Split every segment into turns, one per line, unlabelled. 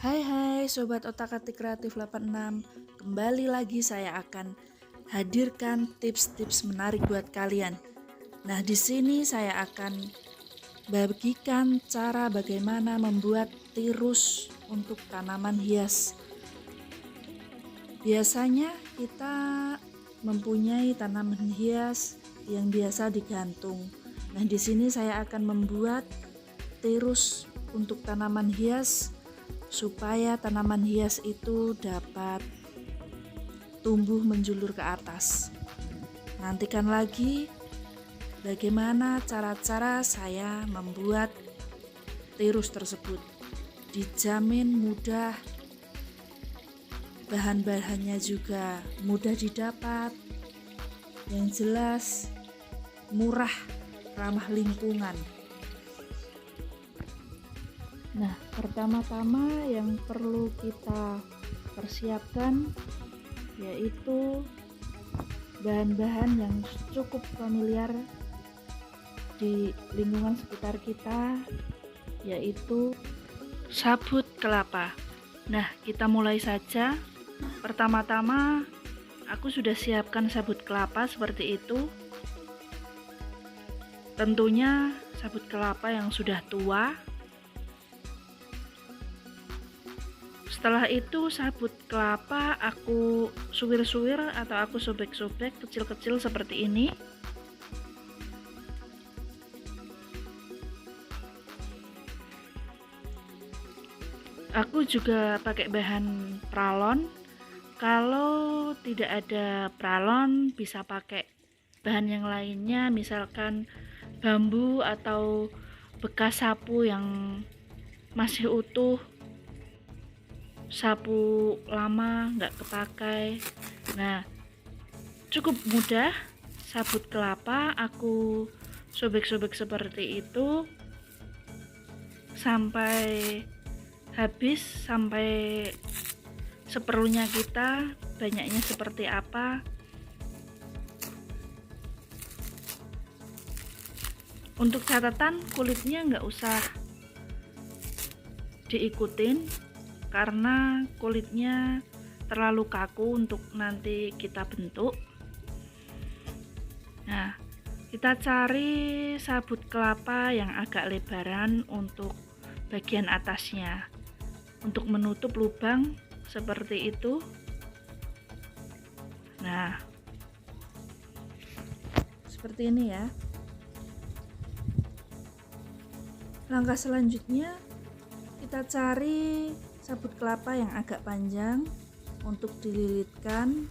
Hai Sobat Otak-atik Kreatif 86. Kembali lagi saya akan hadirkan tips-tips menarik buat kalian. Nah, di sini saya akan bagikan cara bagaimana membuat tirus untuk tanaman hias. Biasanya kita mempunyai tanaman hias yang biasa digantung. Nah, di sini saya akan membuat tirus untuk tanaman hias supaya tanaman hias itu dapat tumbuh menjulur ke atas. Nantikan lagi bagaimana cara-cara saya membuat tirus tersebut. Dijamin mudah, bahan-bahannya juga mudah didapat, yang jelas murah, ramah lingkungan. Nah, pertama-tama yang perlu kita persiapkan yaitu bahan-bahan yang cukup familiar di lingkungan sekitar kita, yaitu sabut kelapa. Nah, kita mulai saja. Pertama-tama aku sudah siapkan sabut kelapa seperti itu. Tentunya sabut kelapa yang sudah tua. Setelah itu sabut kelapa aku suwir-suwir atau aku sobek-sobek kecil-kecil seperti ini. Aku juga pakai bahan pralon. Kalau tidak ada pralon bisa pakai bahan yang lainnya, misalkan bambu atau bekas sapu yang masih utuh, sapu lama nggak kepakai. Nah, cukup mudah. Sabut kelapa aku sobek-sobek seperti itu sampai habis, sampai seperlunya kita, banyaknya seperti apa. Untuk catatan, kulitnya nggak usah diikutin karena kulitnya terlalu kaku untuk nanti kita bentuk. Nah, kita cari sabut kelapa yang agak lebaran untuk bagian atasnya, untuk menutup lubang seperti itu. Nah, seperti ini ya. Langkah selanjutnya kita cari sabut kelapa yang agak panjang untuk dililitkan,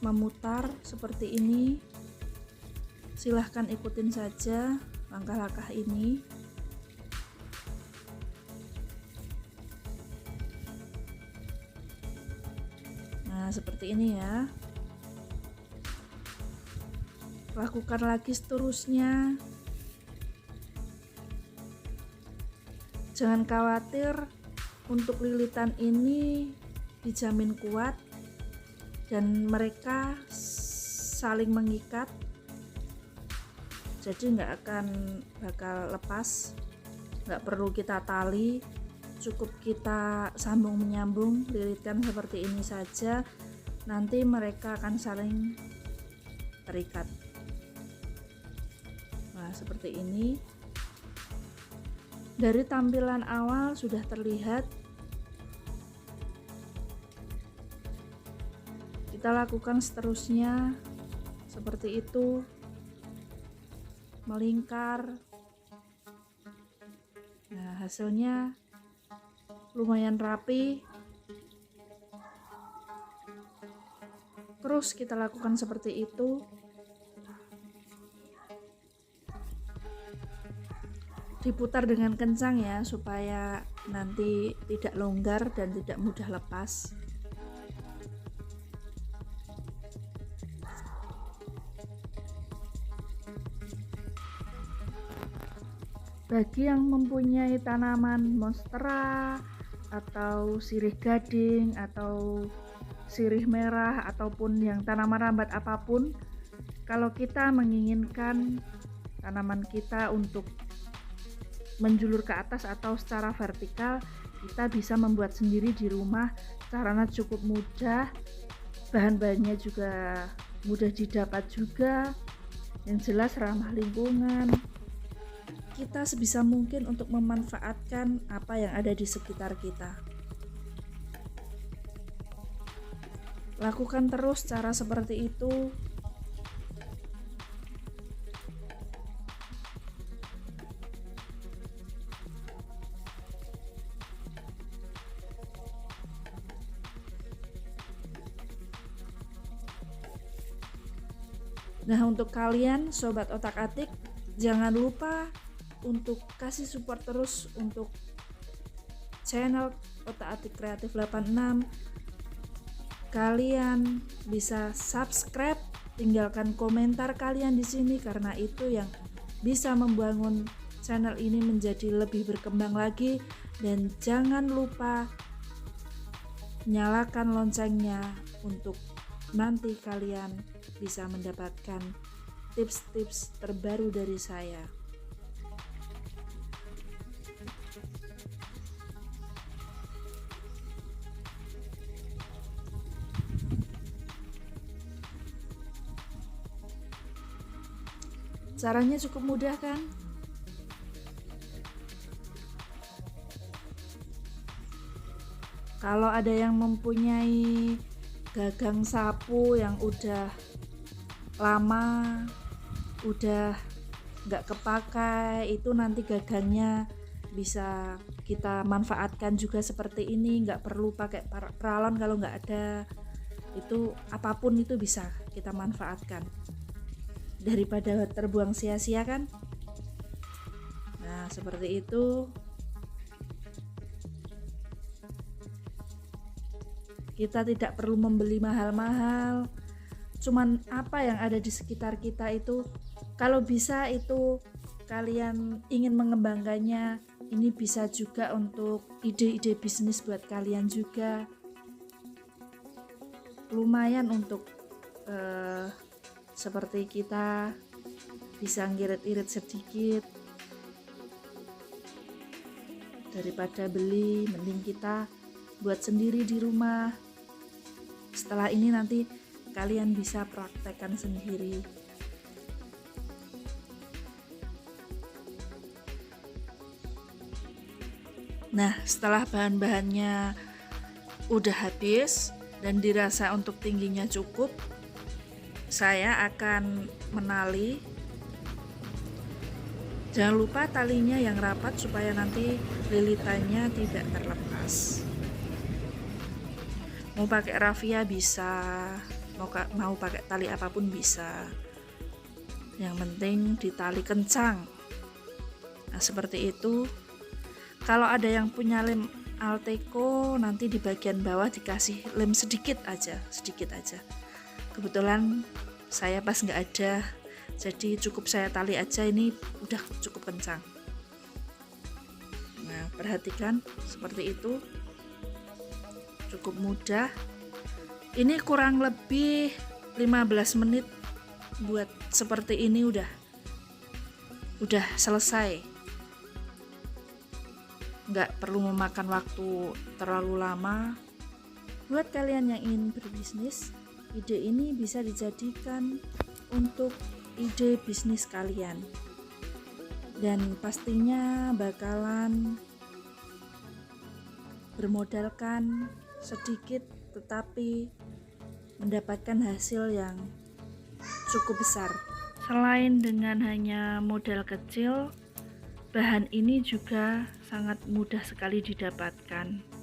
memutar seperti ini. Silahkan ikutin saja langkah-langkah ini. Nah, seperti ini ya. Lakukan lagi seterusnya. Jangan khawatir, untuk lilitan ini dijamin kuat dan mereka saling mengikat, jadi nggak akan bakal lepas. Nggak perlu kita tali, cukup kita sambung menyambung, lilitkan seperti ini saja, nanti mereka akan saling terikat. Nah, seperti ini. Dari tampilan awal sudah terlihat. Kita lakukan seterusnya seperti itu, melingkar. Nah, hasilnya lumayan rapi. Terus kita lakukan seperti itu. Diputar dengan kencang ya, supaya nanti tidak longgar dan tidak mudah lepas. Bagi yang mempunyai tanaman monstera atau sirih gading atau sirih merah ataupun yang tanaman rambat apapun, kalau kita menginginkan tanaman kita untuk menjulur ke atas atau secara vertikal, kita bisa membuat sendiri di rumah. Caranya cukup mudah, bahan-bahannya juga mudah didapat juga, yang jelas ramah lingkungan. Kita sebisa mungkin untuk memanfaatkan apa yang ada di sekitar kita. Lakukan terus cara seperti itu. Nah, untuk kalian sobat otak-atik, jangan lupa untuk kasih support terus untuk channel Otak-atik Kreatif 86. Kalian bisa subscribe, tinggalkan komentar kalian di sini karena itu yang bisa membangun channel ini menjadi lebih berkembang lagi. Dan jangan lupa nyalakan loncengnya untuk nanti kalian bisa mendapatkan tips-tips terbaru dari saya. Caranya cukup mudah kan? Kalau ada yang mempunyai gagang sapu yang udah lama, udah nggak kepakai, itu nanti gagangnya bisa kita manfaatkan juga seperti ini. Nggak perlu pakai paralon kalau nggak ada, itu apapun itu bisa kita manfaatkan daripada terbuang sia-sia kan. Nah, seperti itu. Kita tidak perlu membeli mahal-mahal, cuman apa yang ada di sekitar kita itu, kalau bisa itu kalian ingin mengembangkannya, ini bisa juga untuk ide-ide bisnis buat kalian juga. Lumayan untuk seperti kita bisa ngirit-irit sedikit, daripada beli, mending kita buat sendiri di rumah. Setelah ini nanti kalian bisa praktekkan sendiri. Nah, setelah bahan-bahannya udah habis dan dirasa untuk tingginya cukup, saya akan menali. Jangan lupa talinya yang rapat supaya nanti lilitannya tidak terlepas. Mau pakai rafia bisa, mau pakai tali apapun bisa. Yang penting ditali kencang. Nah, seperti itu. Kalau ada yang punya lem Alteco, nanti di bagian bawah dikasih lem sedikit aja. Kebetulan saya pas nggak ada, jadi cukup saya tali aja, ini udah cukup kencang. Nah, perhatikan seperti itu. Cukup mudah. Ini kurang lebih 15 menit buat seperti ini udah selesai. Nggak perlu memakan waktu terlalu lama. Buat kalian yang ingin berbisnis, ide ini bisa dijadikan untuk ide bisnis kalian, dan pastinya bakalan bermodalkan sedikit tetapi mendapatkan hasil yang cukup besar. Selain dengan hanya modal kecil, bahan ini juga sangat mudah sekali didapatkan.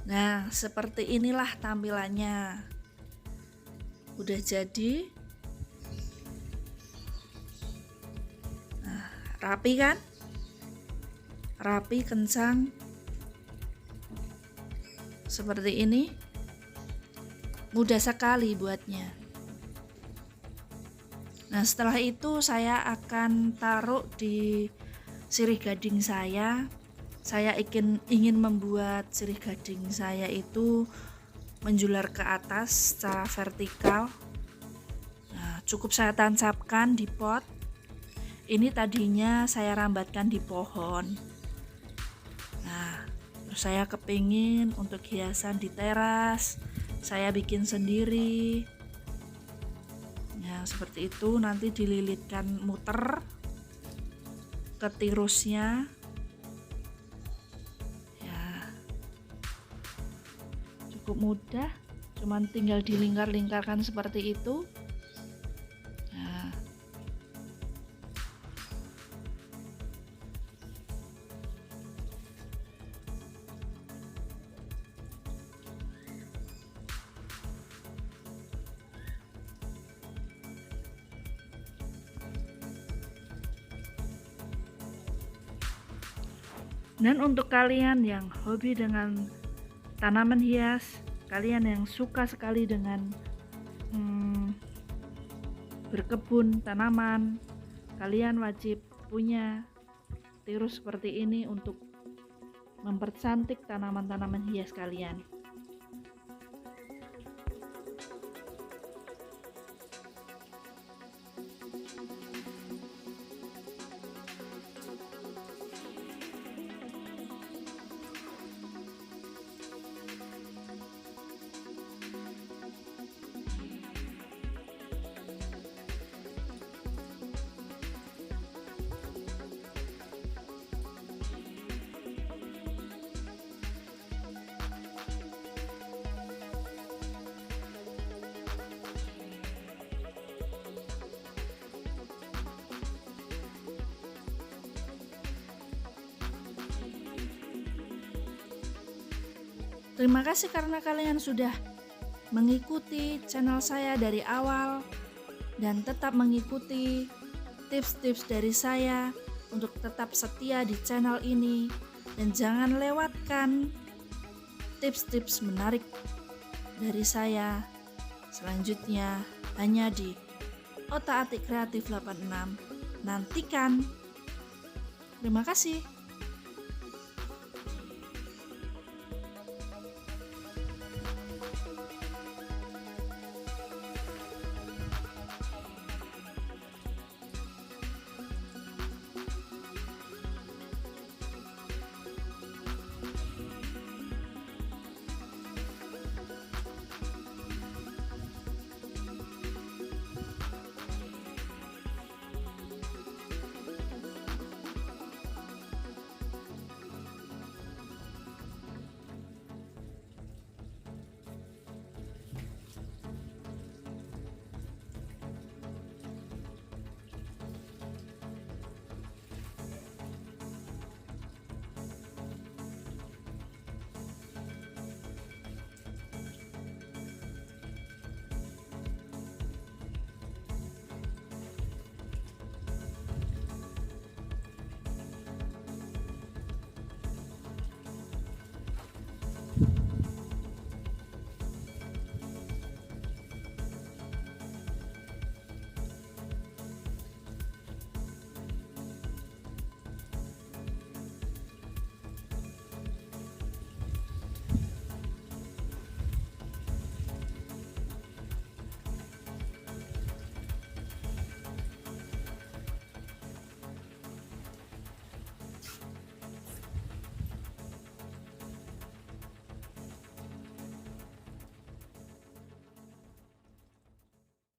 Nah, seperti inilah tampilannya. Udah jadi. Nah, rapi kan? Rapi, kencang. Seperti ini. Mudah sekali buatnya. Nah, setelah itu saya akan taruh di sirih gading saya. Saya ingin membuat sirih gading saya itu menjular ke atas secara vertikal. Nah, cukup saya tancapkan di pot. Ini tadinya saya rambatkan di pohon. Nah, terus saya kepingin untuk hiasan di teras, saya bikin sendiri. Ya, seperti itu, nanti dililitkan muter ke tirusnya. Ya, cukup mudah, cuman tinggal dilingkar-lingkarkan seperti itu. Nah, dan untuk kalian yang hobi dengan tanaman hias, kalian yang suka sekali dengan berkebun tanaman, kalian wajib punya tirus seperti ini untuk mempercantik tanaman-tanaman hias kalian. Terima kasih karena kalian sudah mengikuti channel saya dari awal dan tetap mengikuti tips-tips dari saya untuk tetap setia di channel ini, dan jangan lewatkan tips-tips menarik dari saya selanjutnya hanya di Otak Atik Kreatif 86. Nantikan. Terima kasih.